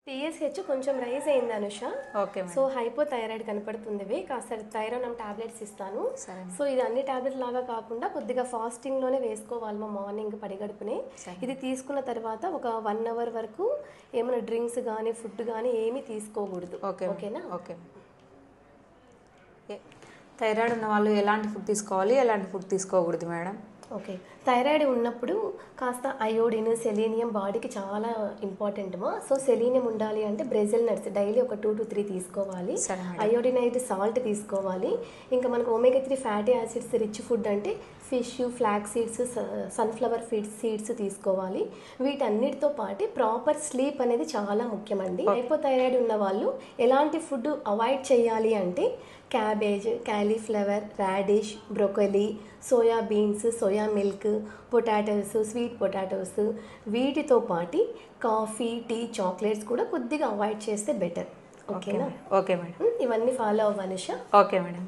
TSH కొంచెం rise అయింది Anusha. Okay so hypothyroid కనపడుతుంది. కాస్త థైరానమ్ టాబ్లెట్స్ ఇస్తాను. సో ఇది అన్ని టాబ్లెట్ లాగా కాకుండా కొద్దిగా ఫాస్టింగ్ లోనే వేసుకోవాలి మార్నింగ్ పడిగడుపునే. ఇది తీసుకున్న తర్వాత ఒక 1 అవర్ వరకు ఏమైనా డ్రింక్స్ కానీ ఫుడ్ కానీ ఏమీ తీసుకోకూడదు. ఓకేనా? ఓకే. థైరాయిడ్ ఉన్న వాళ్ళు ఎలాంటి ఫుడ్ తీసుకోవాలి, ఎలాంటి ఫుడ్ తీసుకోకూడదు మేడం? ఓకే, థైరాయిడ్ ఉన్నప్పుడు కాస్త అయోడిన్, సెలీనియం బాడీకి చాలా ఇంపార్టెంట్ మా. సో సెలీనియం ఉండాలి అంటే బ్రెజిల్ నట్స్ డైలీ ఒక 2 to 3 తీసుకోవాలి. అయోడినైడ్ సాల్ట్ తీసుకోవాలి. ఇంకా మనకు omega 3 fatty acids rich food అంటే fish, flax seeds, sunflower seeds తీసుకోవాలి. వీటన్నిటితో పాటు ప్రాపర్ స్లీప్ అనేది చాలా ముఖ్యమండి. హైపోథైరాయిడ్ ఉన్న వాళ్ళు ఎలాంటి ఫుడ్ అవాయిడ్ చేయాలి అంటే cabbage, cauliflower, radish, broccoli, soya beans, soya milk, potatoes, sweet potatoes, వీటితో పాటు కాఫీ, టీ, చాక్లెట్స్ కూడా కొద్దిగా అవాయిడ్ చేస్తే బెటర్. ఓకేనా? Okay madam. ఇవన్నీ ఫాలో అవ్వాలి. Okay madam.